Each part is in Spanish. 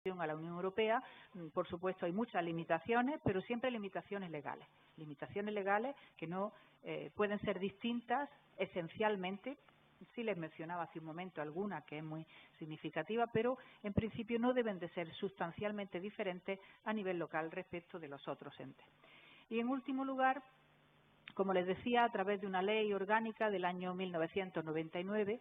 a la Unión Europea, por supuesto hay muchas limitaciones, pero siempre limitaciones legales que no pueden ser distintas esencialmente. Sí les mencionaba hace un momento alguna que es muy significativa, pero en principio no deben de ser sustancialmente diferentes a nivel local respecto de los otros entes. Y en último lugar, como les decía, a través de una ley orgánica del año 1999,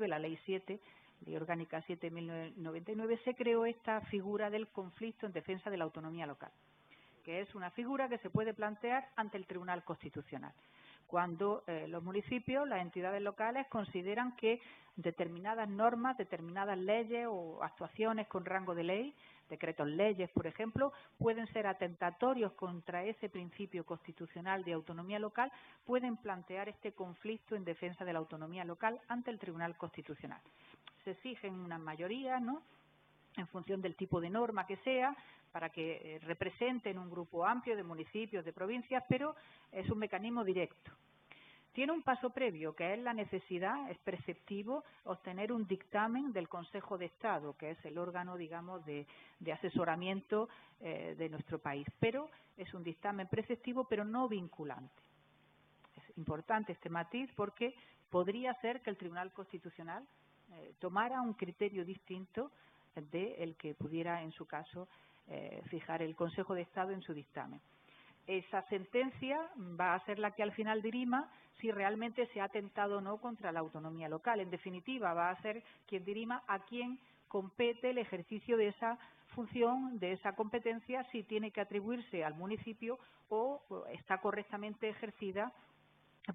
la Ley 7, Ley Orgánica 7/1999, se creó esta figura del conflicto en defensa de la autonomía local, que es una figura que se puede plantear ante el Tribunal Constitucional. Cuando los municipios, las entidades locales, consideran que determinadas normas, determinadas leyes o actuaciones con rango de ley, decretos leyes, por ejemplo, pueden ser atentatorios contra ese principio constitucional de autonomía local, pueden plantear este conflicto en defensa de la autonomía local ante el Tribunal Constitucional. Se exigen unas mayorías, ¿no?, en función del tipo de norma que sea, para que representen un grupo amplio de municipios, de provincias, pero es un mecanismo directo. Tiene un paso previo, que es la necesidad, es preceptivo, obtener un dictamen del Consejo de Estado, que es el órgano, digamos, de asesoramiento de nuestro país. Pero es un dictamen preceptivo, pero no vinculante. Es importante este matiz porque podría ser que el Tribunal Constitucional tomara un criterio distinto del que pudiera, en su caso, fijar el Consejo de Estado en su dictamen. Esa sentencia va a ser la que al final dirima si realmente se ha atentado o no contra la autonomía local. En definitiva, va a ser quien dirima a quién compete el ejercicio de esa función, de esa competencia, si tiene que atribuirse al municipio o está correctamente ejercida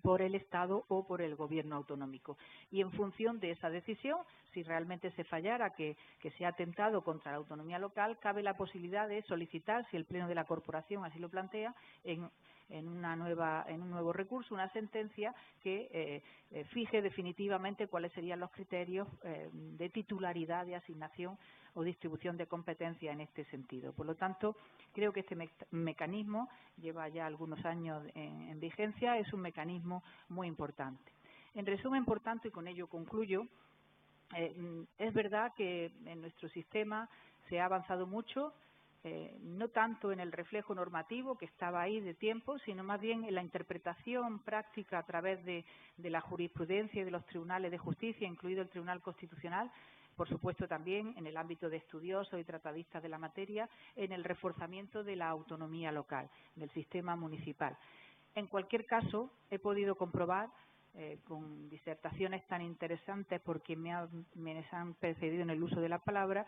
por el Estado o por el Gobierno autonómico. Y en función de esa decisión, si realmente se fallara que se ha atentado contra la autonomía local, cabe la posibilidad de solicitar, si el Pleno de la Corporación así lo plantea, en un nuevo recurso, una sentencia que fije definitivamente cuáles serían los criterios de titularidad, de asignación o distribución de competencia en este sentido. Por lo tanto, creo que este mecanismo lleva ya algunos años en vigencia, es un mecanismo muy importante. En resumen, por tanto, y con ello concluyo, es verdad que en nuestro sistema se ha avanzado mucho, no tanto en el reflejo normativo que estaba ahí de tiempo, sino más bien en la interpretación práctica a través de la jurisprudencia y de los tribunales de justicia, incluido el Tribunal Constitucional, por supuesto también en el ámbito de estudiosos y tratadistas de la materia, en el reforzamiento de la autonomía local, del sistema municipal. En cualquier caso, he podido comprobar con disertaciones tan interesantes porque me han precedido en el uso de la palabra,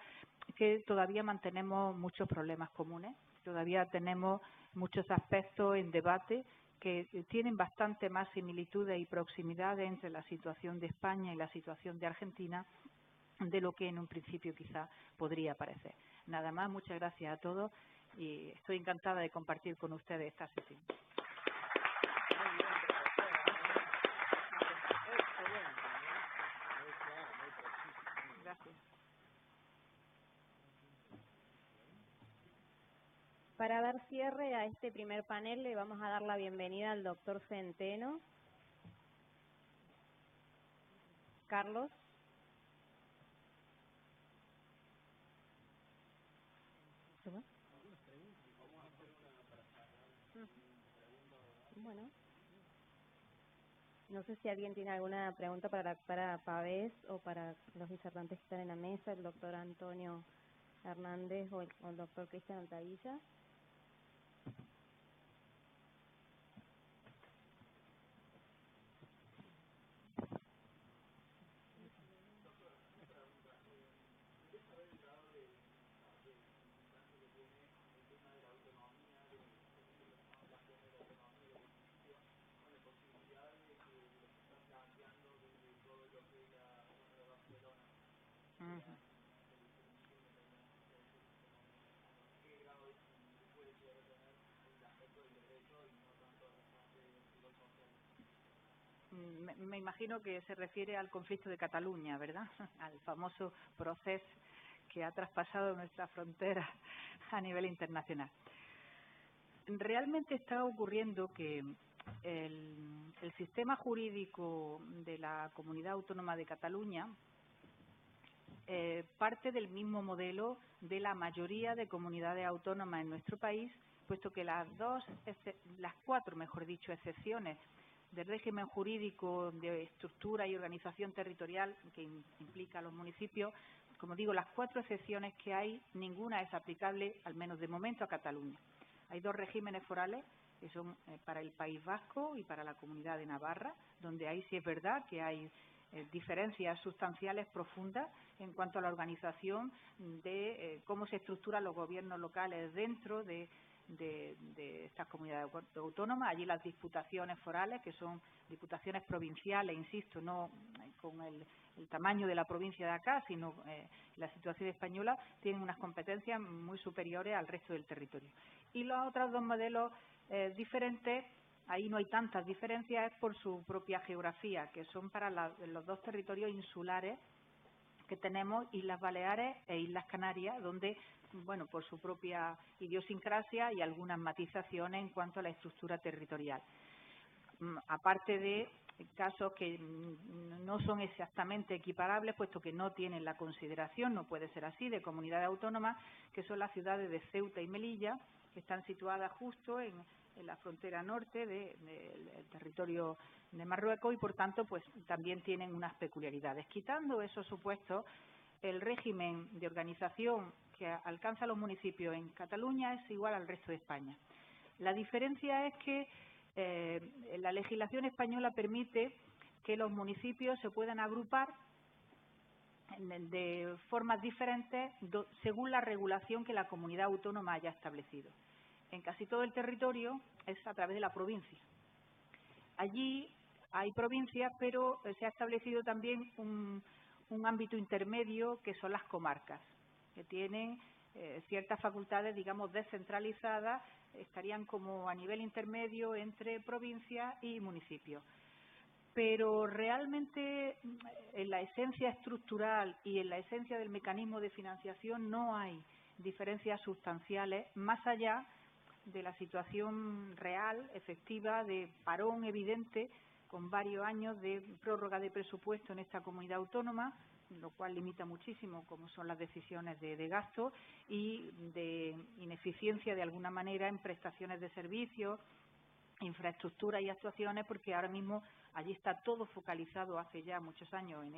que todavía mantenemos muchos problemas comunes, todavía tenemos muchos aspectos en debate que tienen bastante más similitudes y proximidades entre la situación de España y la situación de Argentina de lo que en un principio quizá podría parecer. Nada más, muchas gracias a todos y estoy encantada de compartir con ustedes esta sesión. Gracias. Para dar cierre a este primer panel, le vamos a dar la bienvenida al doctor Centeno. Carlos. Bueno. No sé si alguien tiene alguna pregunta para Pavés o para los disertantes que están en la mesa, el doctor Antonio Hernández o el doctor Cristian Altavilla. Me imagino que se refiere al conflicto de Cataluña, ¿verdad? Al famoso proceso que ha traspasado nuestra frontera a nivel internacional. Realmente está ocurriendo que el sistema jurídico de la Comunidad Autónoma de Cataluña parte del mismo modelo de la mayoría de comunidades autónomas en nuestro país, puesto que las cuatro, mejor dicho, excepciones del régimen jurídico de estructura y organización territorial que implica a los municipios, como digo, las cuatro excepciones que hay, ninguna es aplicable, al menos de momento, a Cataluña. Hay dos regímenes forales, que son para el País Vasco y para la Comunidad de Navarra, donde ahí sí es verdad que hay diferencias sustanciales profundas en cuanto a la organización de cómo se estructuran los gobiernos locales dentro de estas comunidades autónomas. Allí las diputaciones forales, que son diputaciones provinciales, insisto, no con el tamaño de la provincia de acá, sino la situación española, tienen unas competencias muy superiores al resto del territorio. Y los otros dos modelos diferentes, ahí no hay tantas diferencias, es por su propia geografía, que son para los dos territorios insulares que tenemos, Islas Baleares e Islas Canarias, donde, bueno, por su propia idiosincrasia y algunas matizaciones en cuanto a la estructura territorial. Aparte de casos que no son exactamente equiparables, puesto que no tienen la consideración, no puede ser así, de comunidades autónomas, que son las ciudades de Ceuta y Melilla, que están situadas justo en la frontera norte del territorio de Marruecos y, por tanto, pues también tienen unas peculiaridades. Quitando esos supuestos, el régimen de organización que alcanza los municipios en Cataluña es igual al resto de España. La diferencia es que la legislación española permite que los municipios se puedan agrupar de formas diferentes según la regulación que la comunidad autónoma haya establecido. En casi todo el territorio es a través de la provincia. Allí hay provincias, pero se ha establecido también un ámbito intermedio que son las comarcas, que tienen ciertas facultades, digamos, descentralizadas, estarían como a nivel intermedio entre provincias y municipios. Pero realmente en la esencia estructural y en la esencia del mecanismo de financiación no hay diferencias sustanciales más allá de la situación real, efectiva, de parón evidente, con varios años de prórroga de presupuesto en esta comunidad autónoma, lo cual limita muchísimo cómo son las decisiones de gasto y de ineficiencia de alguna manera en prestaciones de servicios, infraestructura y actuaciones, porque ahora mismo allí está todo focalizado hace ya muchos años en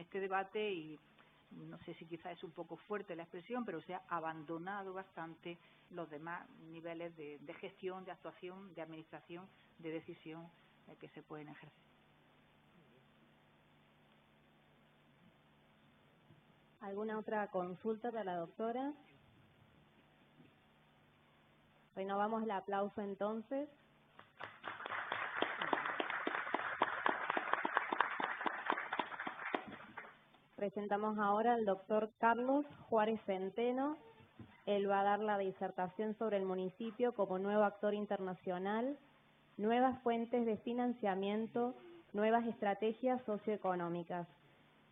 este debate y no sé si quizás es un poco fuerte la expresión, pero se ha abandonado bastante los demás niveles de gestión, de actuación, de administración, de decisión que se pueden ejercer. ¿Alguna otra consulta para la doctora? Renovamos el aplauso entonces. Presentamos ahora al doctor Carlos Juárez Centeno. Él va a dar la disertación sobre el municipio como nuevo actor internacional, nuevas fuentes de financiamiento, nuevas estrategias socioeconómicas.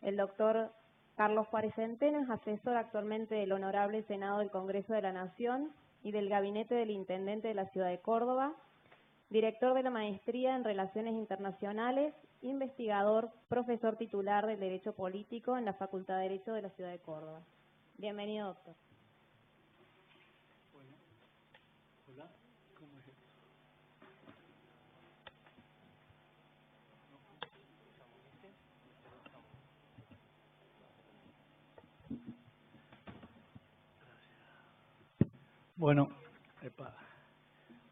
El doctor Carlos Juárez Centeno es asesor actualmente del Honorable Senado del Congreso de la Nación y del Gabinete del Intendente de la Ciudad de Córdoba, director de la Maestría en Relaciones Internacionales, investigador, profesor titular del Derecho Político en la Facultad de Derecho de la Ciudad de Córdoba. Bienvenido, doctor. Hola, ¿cómo es esto?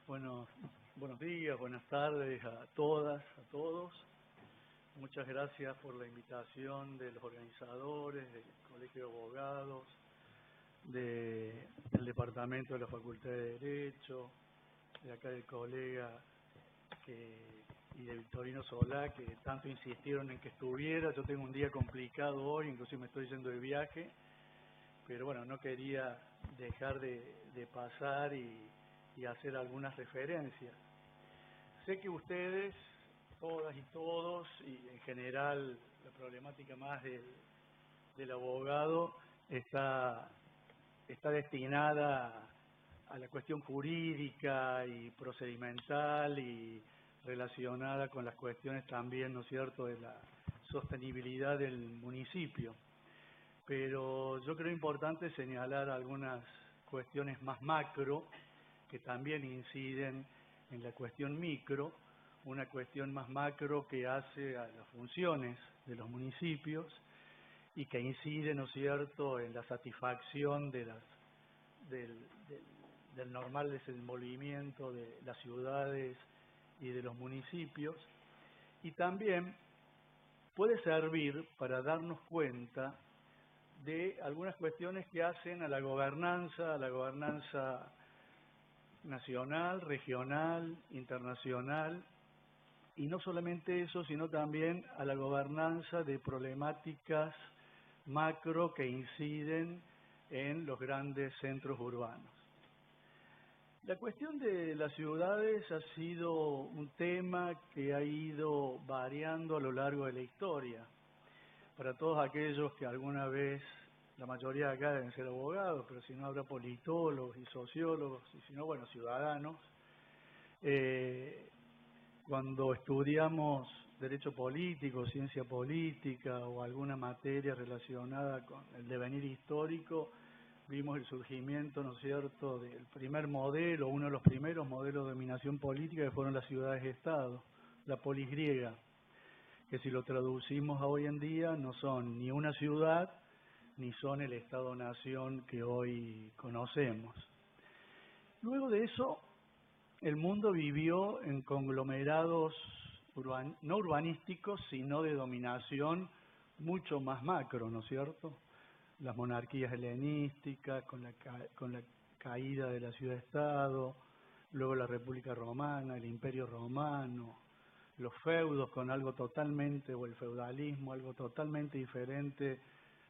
Bueno, buenos días, buenas tardes a todas, a todos. Muchas gracias por la invitación de los organizadores, del Colegio de Abogados, del Departamento de la Facultad de Derecho, de acá del colega y de Victorino Solá, que tanto insistieron en que estuviera. Yo tengo un día complicado hoy, inclusive me estoy yendo de viaje, pero bueno, no quería dejar de pasar y hacer algunas referencias. Sé que ustedes, todas y todos, y en general la problemática más del abogado está destinada a la cuestión jurídica y procedimental y relacionada con las cuestiones también, ¿no es cierto?, de la sostenibilidad del municipio. pero yo creo importante señalar algunas cuestiones más macro que también inciden en la cuestión micro, una cuestión más macro que hace a las funciones de los municipios y que incide, ¿no es cierto?, en la satisfacción de del normal desenvolvimiento de las ciudades y de los municipios, y también puede servir para darnos cuenta de algunas cuestiones que hacen a la gobernanza nacional, regional, internacional, y no solamente eso, sino también a la gobernanza de problemáticas macro que inciden en los grandes centros urbanos. La cuestión de las ciudades ha sido un tema que ha ido variando a lo largo de la historia. Para todos aquellos que alguna vez, la mayoría de acá deben ser abogados, pero si no habrá politólogos y sociólogos, y si no, bueno, ciudadanos. Cuando estudiamos derecho político, ciencia política o alguna materia relacionada con el devenir histórico, vimos el surgimiento, ¿no es cierto?, del primer modelo, uno de los primeros modelos de dominación política que fueron las ciudades-estado, la polis griega, que si lo traducimos a hoy en día no son ni una ciudad ni son el Estado-nación que hoy conocemos. Luego de eso, el mundo vivió en conglomerados no urbanísticos, sino de dominación mucho más macro, ¿no es cierto? Las monarquías helenísticas, con la caída de la ciudad-estado, luego la República Romana, el Imperio Romano, los feudos con algo totalmente, o el feudalismo, algo totalmente diferente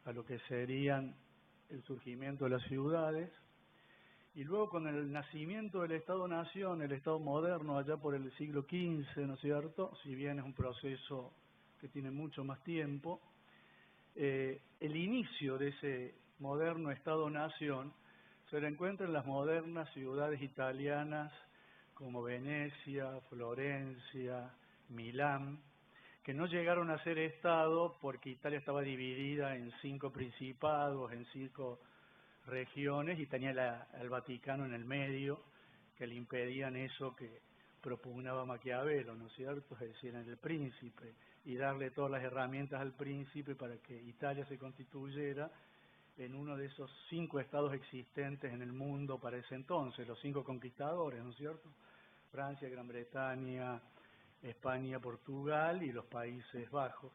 a lo que serían el surgimiento de las ciudades, y luego con el nacimiento del Estado-nación, el Estado moderno allá por el siglo XV, ¿no es cierto?, si bien es un proceso que tiene mucho más tiempo, el inicio de ese moderno Estado-nación se lo encuentra en las modernas ciudades italianas como Venecia, Florencia, Milán, que no llegaron a ser Estado porque Italia estaba dividida en 5 principados, en 5 regiones, y tenía el Vaticano en el medio, que le impedían eso que propugnaba Maquiavelo, ¿no es cierto?, es decir, en el príncipe, y darle todas las herramientas al príncipe para que Italia se constituyera en uno de esos 5 estados existentes en el mundo para ese entonces, los 5 conquistadores, ¿no es cierto?, Francia, Gran Bretaña, España, Portugal y los Países Bajos.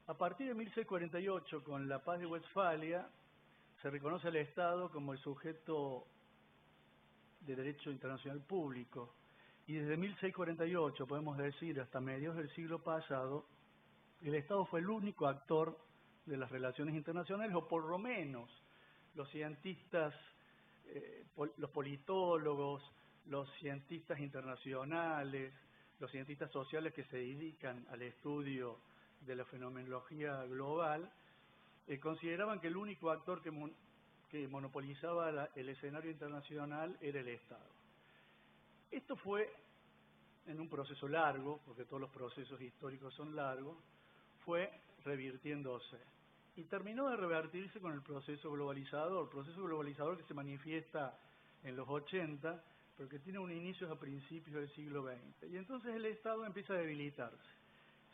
A partir de 1648, con la Paz de Westfalia, se reconoce al Estado como el sujeto de derecho internacional público, y desde 1648, podemos decir, hasta mediados del siglo pasado, el Estado fue el único actor de las relaciones internacionales, o por lo menos los cientistas, los politólogos, los cientistas internacionales, los cientistas sociales que se dedican al estudio de la fenomenología global, consideraban que el único actor que monopolizaba el escenario internacional era el Estado. Esto fue en un proceso largo, porque todos los procesos históricos son largos, fue revirtiéndose. Y terminó de revertirse con el proceso globalizador que se manifiesta en los 80, pero que tiene un inicio a principios del siglo XX. Y entonces el Estado empieza a debilitarse.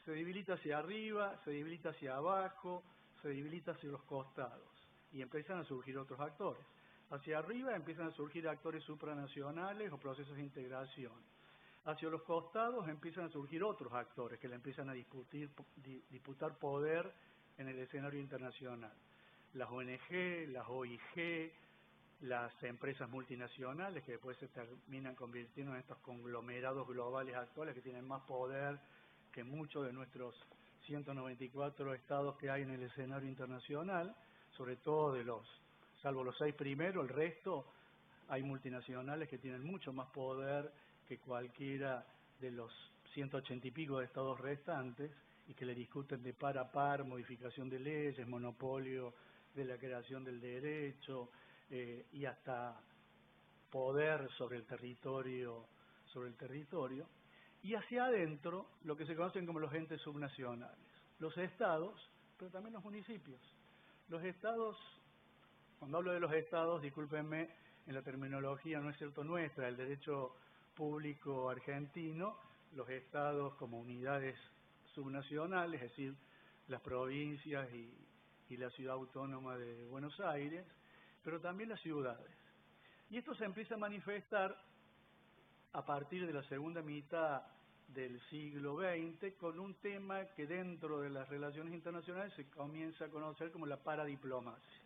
Se debilita hacia arriba, se debilita hacia abajo, se debilita hacia los costados. Y empiezan a surgir otros actores. Hacia arriba empiezan a surgir actores supranacionales o procesos de integración. Hacia los costados empiezan a surgir otros actores que le empiezan a disputar poder en el escenario internacional. Las ONG, las OIG, las empresas multinacionales que después se terminan convirtiendo en estos conglomerados globales actuales que tienen más poder que muchos de nuestros 194 estados que hay en el escenario internacional, sobre todo salvo los 6 primeros, el resto hay multinacionales que tienen mucho más poder que cualquiera de los 180 y pico de estados restantes y que le discuten de par a par modificación de leyes, monopolio de la creación del derecho y hasta poder sobre el territorio. Y hacia adentro, lo que se conocen como los entes subnacionales. Los estados, pero también los municipios. Los estados, cuando hablo de los estados, discúlpenme, en la terminología no es cierto nuestra, el derecho público argentino, los estados como unidades subnacionales, es decir, las provincias y la ciudad autónoma de Buenos Aires, pero también las ciudades. Y esto se empieza a manifestar a partir de la segunda mitad del siglo XX con un tema que dentro de las relaciones internacionales se comienza a conocer como la paradiplomacia.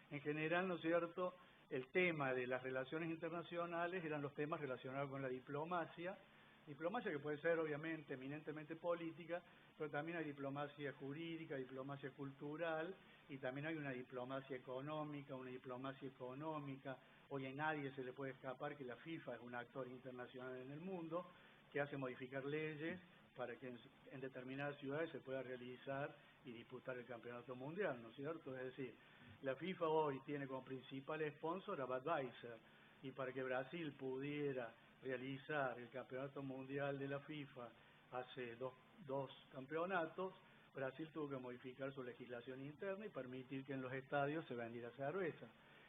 En general, ¿no es cierto?, el tema de las relaciones internacionales eran los temas relacionados con la diplomacia que puede ser obviamente eminentemente política, pero también hay diplomacia jurídica, diplomacia cultural, y también hay una diplomacia económica, Hoy a nadie se le puede escapar que la FIFA es un actor internacional en el mundo, que hace modificar leyes para que en determinadas ciudades se pueda realizar y disputar el campeonato mundial, ¿no es cierto? Es decir, la FIFA hoy tiene como principal sponsor a Budweiser, y para que Brasil pudiera realizar el campeonato mundial de la FIFA hace dos campeonatos, Brasil tuvo que modificar su legislación interna y permitir que en los estadios se vendiera cerveza.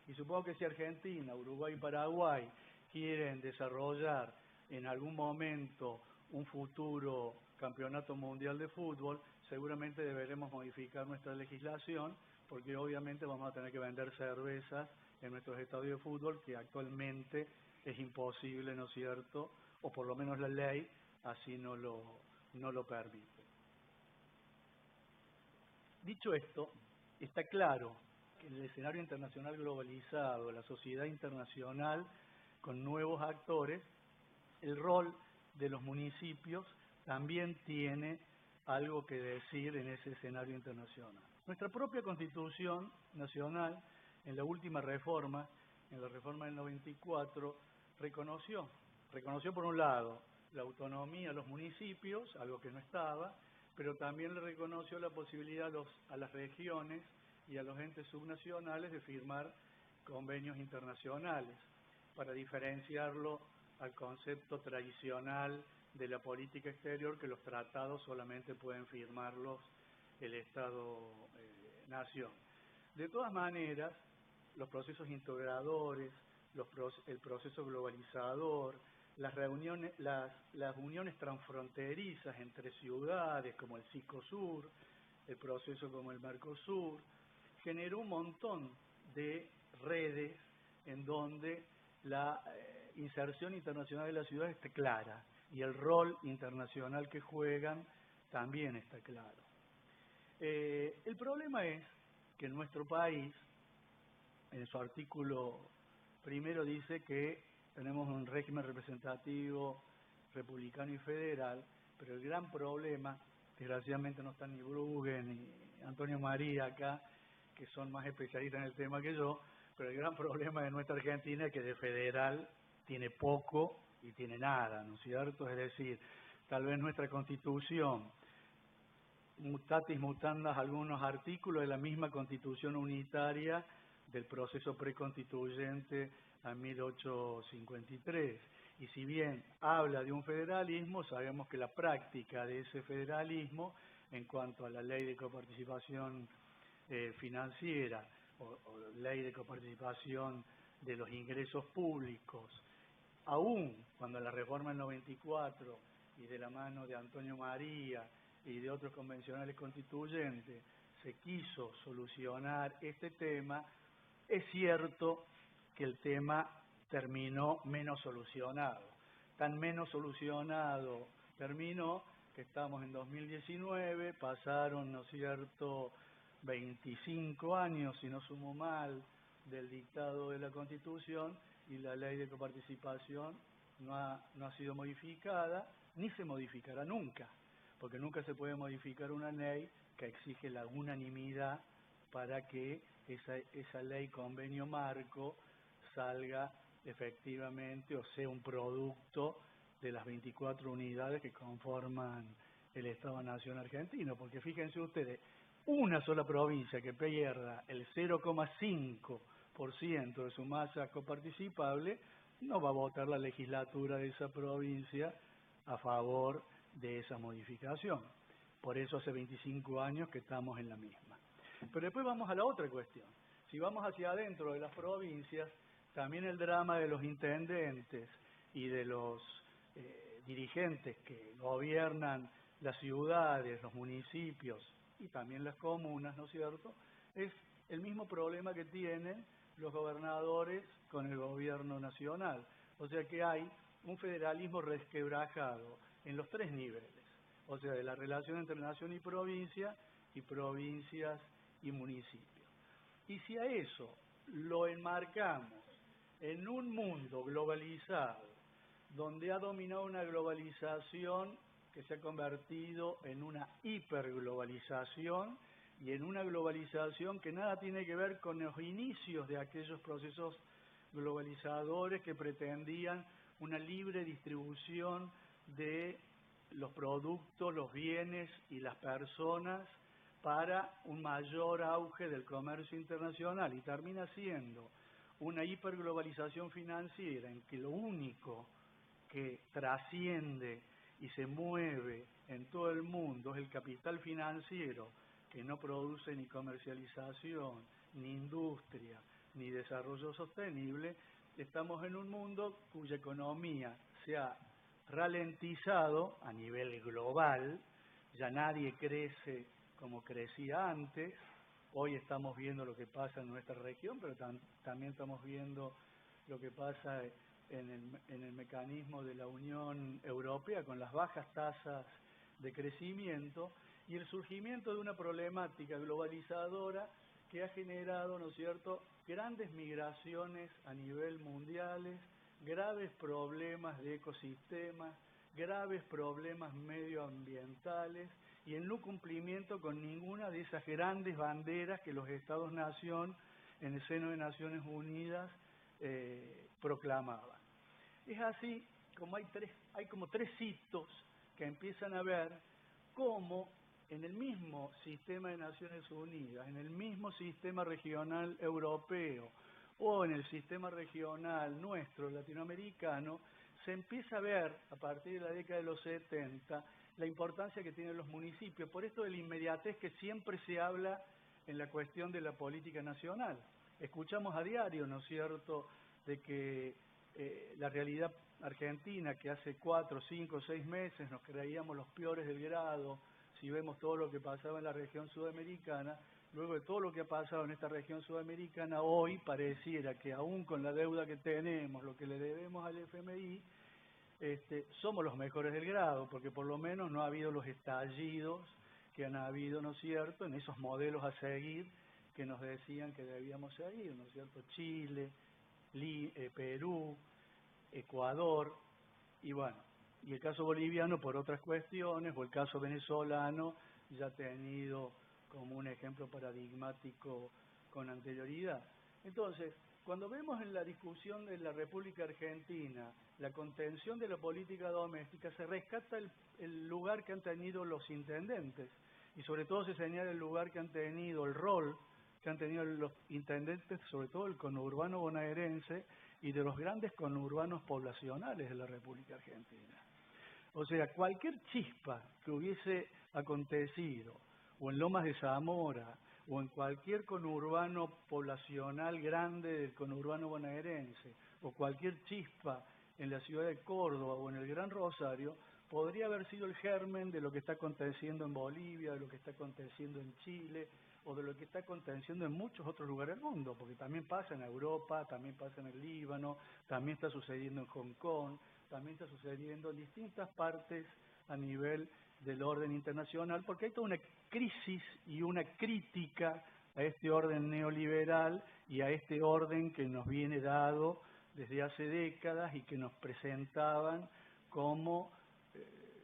Y supongo que si Argentina, Uruguay y Paraguay quieren desarrollar en algún momento un futuro campeonato mundial de fútbol, seguramente deberemos modificar nuestra legislación, porque obviamente vamos a tener que vender cervezas en nuestros estadios de fútbol, que actualmente es imposible, ¿no es cierto?, o por lo menos la ley así no lo permite. Dicho esto, está claro que en el escenario internacional globalizado, la sociedad internacional con nuevos actores, el rol de los municipios también tiene algo que decir en ese escenario internacional. Nuestra propia Constitución Nacional, en la última reforma, en la reforma del 94, reconoció por un lado la autonomía a los municipios, algo que no estaba, pero también le reconoció la posibilidad a las regiones y a los entes subnacionales de firmar convenios internacionales, para diferenciarlo al concepto tradicional de la política exterior, que los tratados solamente pueden firmarlos el Estado-nación. De todas maneras, los procesos integradores, el proceso globalizador, las uniones transfronterizas entre ciudades como el Cicosur, el proceso como el Mercosur, generó un montón de redes en donde la inserción internacional de las ciudades está clara y el rol internacional que juegan también está claro. El problema es que en nuestro país, en su artículo primero dice que tenemos un régimen representativo republicano y federal, pero el gran problema, desgraciadamente no están ni Brugge ni Antonio María acá, que son más especialistas en el tema que yo, pero el gran problema de nuestra Argentina es que de federal tiene poco y tiene nada, ¿no es cierto? Es decir, tal vez nuestra Constitución, mutatis mutandis algunos artículos de la misma Constitución unitaria del proceso preconstituyente a 1853. Y si bien habla de un federalismo, sabemos que la práctica de ese federalismo, en cuanto a la ley de coparticipación financiera o ley de coparticipación de los ingresos públicos, aún cuando la reforma del 94 y de la mano de Antonio María y de otros convencionales constituyentes se quiso solucionar este tema, es cierto que el tema terminó menos solucionado. Tan menos solucionado terminó que estamos en 2019, pasaron, ¿no es cierto?, 25 años, si no sumo mal, del dictado de la Constitución, y la ley de coparticipación no ha sido modificada, ni se modificará nunca, porque nunca se puede modificar una ley que exige la unanimidad para que esa ley convenio marco salga efectivamente o sea un producto de las 24 unidades que conforman el Estado-Nación argentino, porque fíjense ustedes, una sola provincia que pierda el 0,5% de su masa coparticipable no va a votar la legislatura de esa provincia a favor de esa modificación. Por eso hace 25 años que estamos en la misma. Pero después vamos a la otra cuestión. Si vamos hacia adentro de las provincias, también el drama de los intendentes y de los dirigentes que gobiernan las ciudades, los municipios y también las comunas, ¿no es cierto?, es el mismo problema que tienen los gobernadores con el gobierno nacional. O sea que hay un federalismo resquebrajado en los tres niveles, o sea, de la relación entre nación y provincias y municipios. Y si a eso lo enmarcamos en un mundo globalizado, donde ha dominado una globalización que se ha convertido en una hiperglobalización y en una globalización que nada tiene que ver con los inicios de aquellos procesos globalizadores que pretendían una libre distribución de los productos, los bienes y las personas para un mayor auge del comercio internacional, y termina siendo una hiperglobalización financiera en que lo único que trasciende y se mueve en todo el mundo es el capital financiero, que no produce ni comercialización, ni industria, ni desarrollo sostenible. Estamos en un mundo cuya economía se ha ralentizado a nivel global, ya nadie crece como crecía antes. Hoy estamos viendo lo que pasa en nuestra región, pero también estamos viendo lo que pasa en el mecanismo de la Unión Europea con las bajas tasas de crecimiento y el surgimiento de una problemática globalizadora que ha generado, ¿no es cierto?, grandes migraciones a nivel mundiales, graves problemas de ecosistemas, graves problemas medioambientales y el no cumplimiento con ninguna de esas grandes banderas que los Estados-nación en el seno de Naciones Unidas proclamaban. Es así como hay como tres hitos que empiezan a ver cómo en el mismo sistema de Naciones Unidas, en el mismo sistema regional europeo o en el sistema regional nuestro, latinoamericano, se empieza a ver a partir de la década de los 70 la importancia que tienen los municipios, por esto de la inmediatez que siempre se habla en la cuestión de la política nacional. Escuchamos a diario, ¿no es cierto?, de que la realidad argentina, que hace 4, 5, 6 meses nos creíamos los peores del grado, si vemos todo lo que pasaba en la región sudamericana, luego de todo lo que ha pasado en esta región sudamericana, hoy pareciera que aún con la deuda que tenemos, lo que le debemos al FMI, somos los mejores del grado, porque por lo menos no ha habido los estallidos que han habido, ¿no es cierto?, en esos modelos a seguir que nos decían que debíamos seguir, ¿no es cierto?, Chile, Perú, Ecuador, y bueno, y el caso boliviano por otras cuestiones, o el caso venezolano ya ha tenido como un ejemplo paradigmático con anterioridad. Entonces, cuando vemos en la discusión de la República Argentina la contención de la política doméstica, se rescata el lugar que han tenido los intendentes, y sobre todo se señala el lugar que han tenido, el rol que han tenido los intendentes, sobre todo el conurbano bonaerense y de los grandes conurbanos poblacionales de la República Argentina. O sea, cualquier chispa que hubiese acontecido, o en Lomas de Zamora, o en cualquier conurbano poblacional grande del conurbano bonaerense, o cualquier chispa en la ciudad de Córdoba o en el Gran Rosario, podría haber sido el germen de lo que está aconteciendo en Bolivia, de lo que está aconteciendo en Chile, o de lo que está aconteciendo en muchos otros lugares del mundo, porque también pasa en Europa, también pasa en el Líbano, también está sucediendo en Hong Kong, también está sucediendo en distintas partes a nivel del orden internacional, porque hay toda una crisis y una crítica a este orden neoliberal y a este orden que nos viene dado desde hace décadas y que nos presentaban como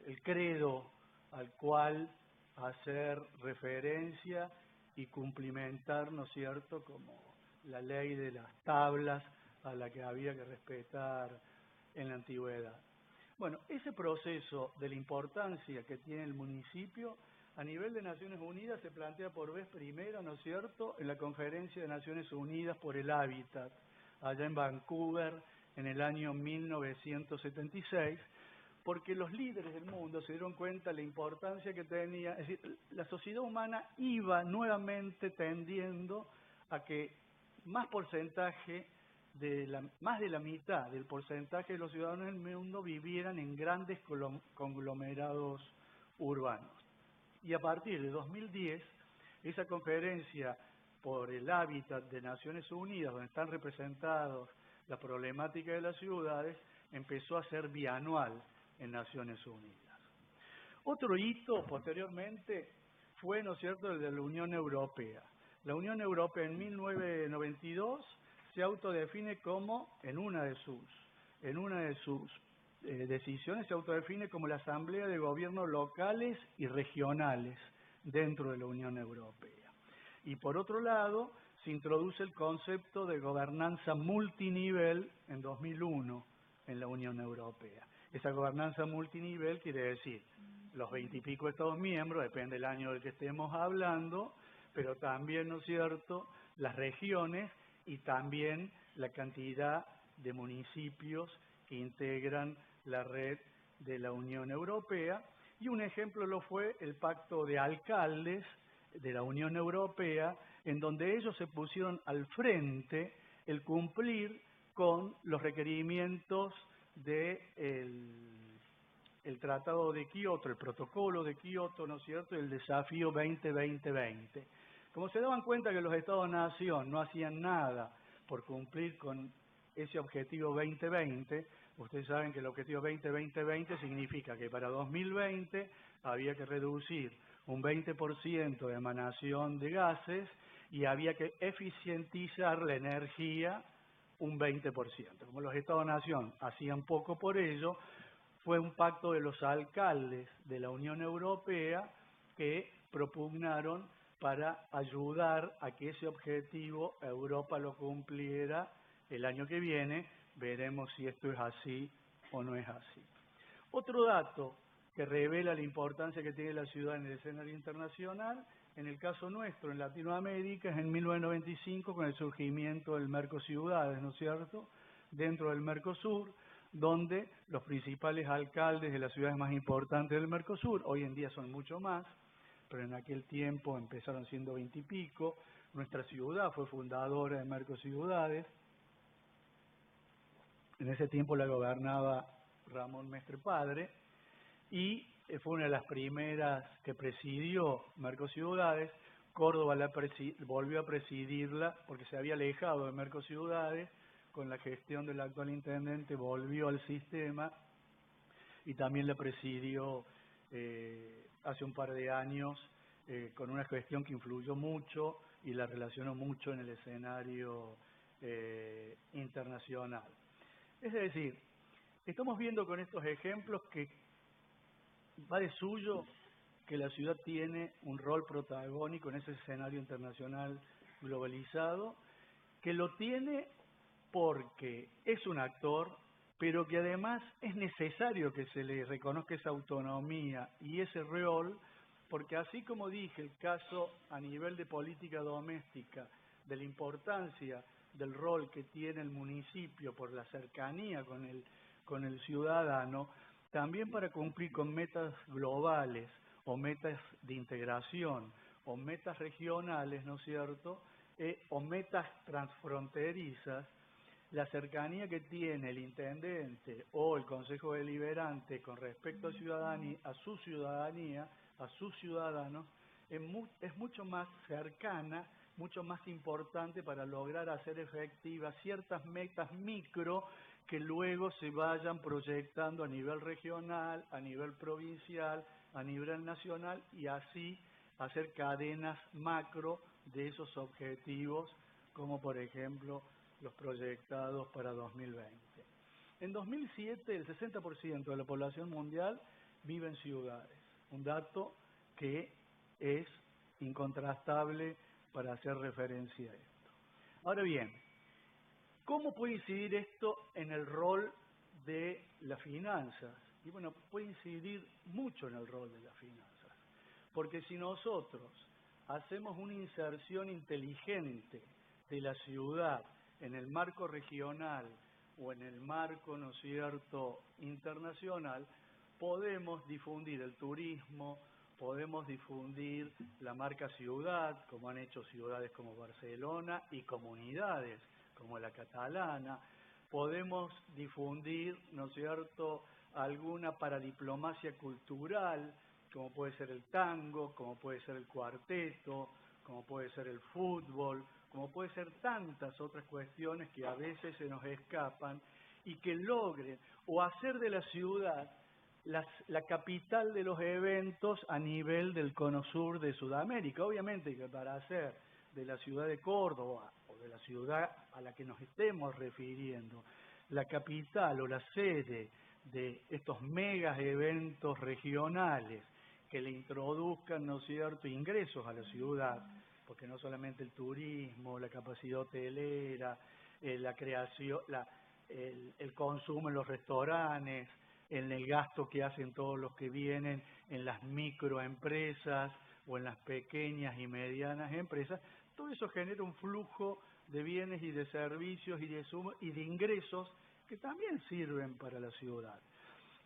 el credo al cual hacer referencia y cumplimentar, ¿no es cierto?, como la ley de las tablas a la que había que respetar en la antigüedad. Bueno, ese proceso de la importancia que tiene el municipio a nivel de Naciones Unidas se plantea por vez primera, ¿no es cierto?, en la Conferencia de Naciones Unidas por el Hábitat, allá en Vancouver, en el año 1976, porque los líderes del mundo se dieron cuenta de la importancia que tenía, es decir, la sociedad humana iba nuevamente tendiendo a que más porcentaje, más de la mitad del porcentaje de los ciudadanos del mundo vivieran en grandes conglomerados urbanos. Y a partir de 2010, esa conferencia por el hábitat de Naciones Unidas, donde están representados la problemática de las ciudades, empezó a ser bianual en Naciones Unidas. Otro hito posteriormente fue, ¿no es cierto?, el de la Unión Europea. La Unión Europea en 1992 se autodefine como, en una de sus decisiones, se autodefine como la Asamblea de Gobiernos Locales y Regionales dentro de la Unión Europea. Y por otro lado, se introduce el concepto de gobernanza multinivel en 2001 en la Unión Europea. Esa gobernanza multinivel quiere decir los 20 y pico Estados miembros, depende del año del que estemos hablando, pero también, ¿no es cierto?, las regiones y también la cantidad de municipios que integran la red de la Unión Europea. Y un ejemplo lo fue el Pacto de Alcaldes de la Unión Europea, en donde ellos se pusieron al frente el cumplir con los requerimientos del Tratado de Kioto, el Protocolo de Kioto, ¿no es cierto?, y el Desafío 2020. Como se daban cuenta que los Estados-nación no hacían nada por cumplir con ese objetivo 2020, ustedes saben que el objetivo 2020 significa que para 2020 había que reducir un 20% de emanación de gases y había que eficientizar la energía un 20%. Como los Estados-nación hacían poco por ello, fue un pacto de los alcaldes de la Unión Europea que propugnaron para ayudar a que ese objetivo Europa lo cumpliera el año que viene. Veremos si esto es así o no es así. Otro dato que revela la importancia que tiene la ciudad en el escenario internacional, en el caso nuestro, en Latinoamérica, es en 1995 con el surgimiento del Mercociudades, ¿no es cierto?, dentro del Mercosur, donde los principales alcaldes de las ciudades más importantes del Mercosur, hoy en día son mucho más, pero en aquel tiempo empezaron siendo 20 y pico, nuestra ciudad fue fundadora de Mercociudades, en ese tiempo la gobernaba Ramón Mestre Padre, y fue una de las primeras que presidió Mercociudades. Córdoba volvió a presidirla porque se había alejado de Mercociudades, con la gestión del actual intendente volvió al sistema y también la presidió hace un par de años con una gestión que influyó mucho y la relacionó mucho en el escenario internacional. Es decir, estamos viendo con estos ejemplos que va de suyo que la ciudad tiene un rol protagónico en ese escenario internacional globalizado, que lo tiene porque es un actor, pero que además es necesario que se le reconozca esa autonomía y ese rol, porque así como dije, el caso a nivel de política doméstica, de la importancia del rol que tiene el municipio por la cercanía con el ciudadano, también para cumplir con metas globales o metas de integración o metas regionales, ¿no es cierto?, o metas transfronterizas, la cercanía que tiene el intendente o el consejo deliberante con respecto a su ciudadanía, a sus ciudadanos, es mucho más cercana, mucho más importante para lograr hacer efectivas ciertas metas micro que luego se vayan proyectando a nivel regional, a nivel provincial, a nivel nacional y así hacer cadenas macro de esos objetivos, como por ejemplo los proyectados para 2020. En 2007 el 60% de la población mundial vive en ciudades, un dato que es incontrastable para hacer referencia a esto. Ahora bien, ¿cómo puede incidir esto en el rol de las finanzas? Y bueno, puede incidir mucho en el rol de las finanzas, porque si nosotros hacemos una inserción inteligente de la ciudad en el marco regional o en el marco, ¿no es cierto?, internacional, podemos difundir el turismo, podemos difundir la marca ciudad, como han hecho ciudades como Barcelona y comunidades como la catalana. Podemos difundir, ¿no es cierto?, alguna paradiplomacia cultural, como puede ser el tango, como puede ser el cuarteto, como puede ser el fútbol, como puede ser tantas otras cuestiones que a veces se nos escapan y que logren o hacer de la ciudad la capital de los eventos a nivel del cono sur de Sudamérica. Obviamente que para hacer de la ciudad de Córdoba o de la ciudad a la que nos estemos refiriendo la capital o la sede de estos megas eventos regionales que le introduzcan, ¿no es cierto?, ingresos a la ciudad, porque no solamente el turismo, la capacidad hotelera, la creación, el consumo en los restaurantes, en el gasto que hacen todos los que vienen en las microempresas o en las pequeñas y medianas empresas, todo eso genera un flujo de bienes y de servicios y de ingresos que también sirven para la ciudad.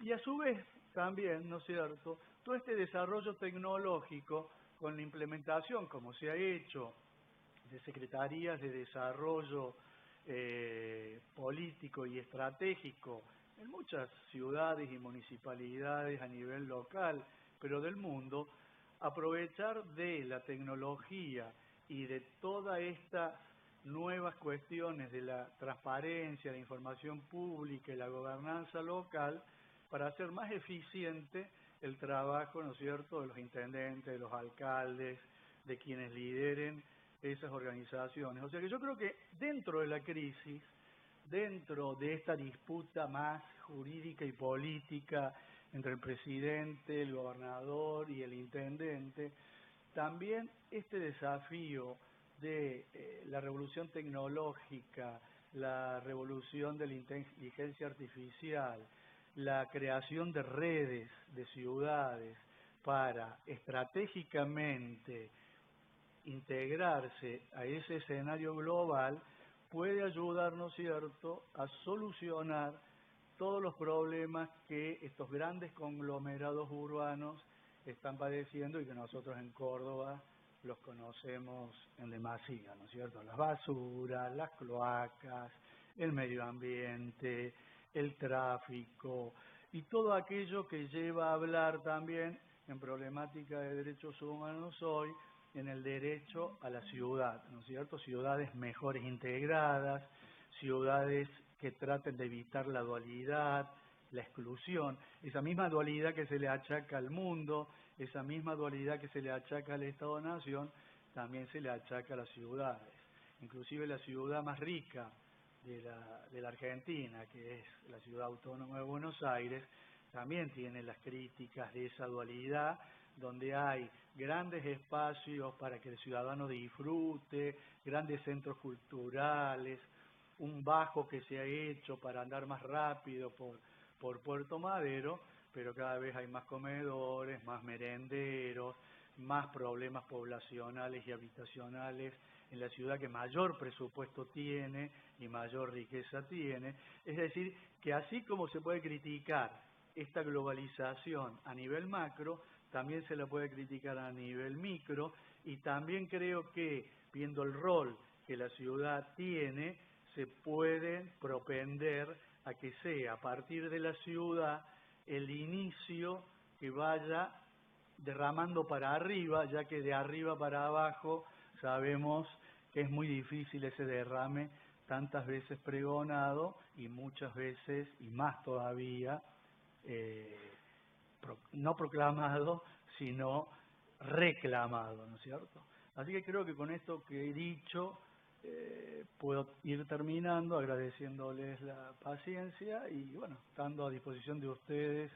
Y a su vez también, ¿no es cierto?, todo este desarrollo tecnológico con la implementación, como se ha hecho, de secretarías de desarrollo político y estratégico en muchas ciudades y municipalidades a nivel local, pero del mundo, aprovechar de la tecnología y de todas estas nuevas cuestiones de la transparencia, la información pública y la gobernanza local para hacer más eficiente el trabajo, ¿no es cierto?, de los intendentes, de los alcaldes, de quienes lideren esas organizaciones. O sea que yo creo que dentro de la crisis, dentro de esta disputa más jurídica y política entre el presidente, el gobernador y el intendente, también este desafío de la revolución tecnológica, la revolución de la inteligencia artificial, la creación de redes, de ciudades, para estratégicamente integrarse a ese escenario global, puede ayudarnos, ¿cierto?, a solucionar todos los problemas que estos grandes conglomerados urbanos están padeciendo y que nosotros en Córdoba los conocemos en demasía, ¿no es cierto? Las basuras, las cloacas, el medio ambiente, el tráfico y todo aquello que lleva a hablar también en problemática de derechos humanos hoy, en el derecho a la ciudad, ¿no es cierto? Ciudades mejores integradas, ciudades que traten de evitar la dualidad, la exclusión, esa misma dualidad que se le achaca al mundo, esa misma dualidad que se le achaca al Estado-Nación, también se le achaca a las ciudades. Inclusive la ciudad más rica de la Argentina, que es la ciudad autónoma de Buenos Aires, también tiene las críticas de esa dualidad, donde hay grandes espacios para que el ciudadano disfrute, grandes centros culturales, un bajo que se ha hecho para andar más rápido por Puerto Madero, pero cada vez hay más comedores, más merenderos, más problemas poblacionales y habitacionales en la ciudad que mayor presupuesto tiene y mayor riqueza tiene. Es decir, que así como se puede criticar esta globalización a nivel macro, también se la puede criticar a nivel micro, y también creo que, viendo el rol que la ciudad tiene, se puede propender a que sea a partir de la ciudad el inicio que vaya derramando para arriba, ya que de arriba para abajo sabemos que es muy difícil ese derrame tantas veces pregonado y muchas veces, y más todavía, no proclamado, sino reclamado, ¿no es cierto? Así que creo que con esto que he dicho puedo ir terminando, agradeciéndoles la paciencia y, bueno, estando a disposición de ustedes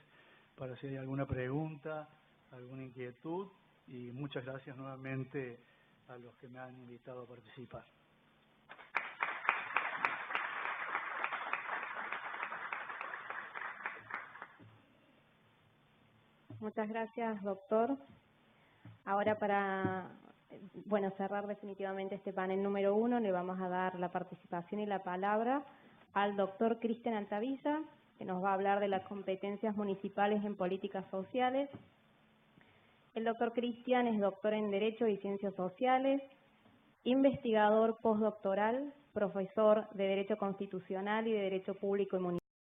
para si hay alguna pregunta, alguna inquietud, y muchas gracias nuevamente a los que me han invitado a participar. Muchas gracias, doctor. Ahora para cerrar definitivamente este panel número 1, le vamos a dar la participación y la palabra al doctor Cristian Altavilla, que nos va a hablar de las competencias municipales en políticas sociales. El doctor Cristian es doctor en Derecho y Ciencias Sociales, investigador postdoctoral, profesor de Derecho Constitucional y de Derecho Público y Municipal.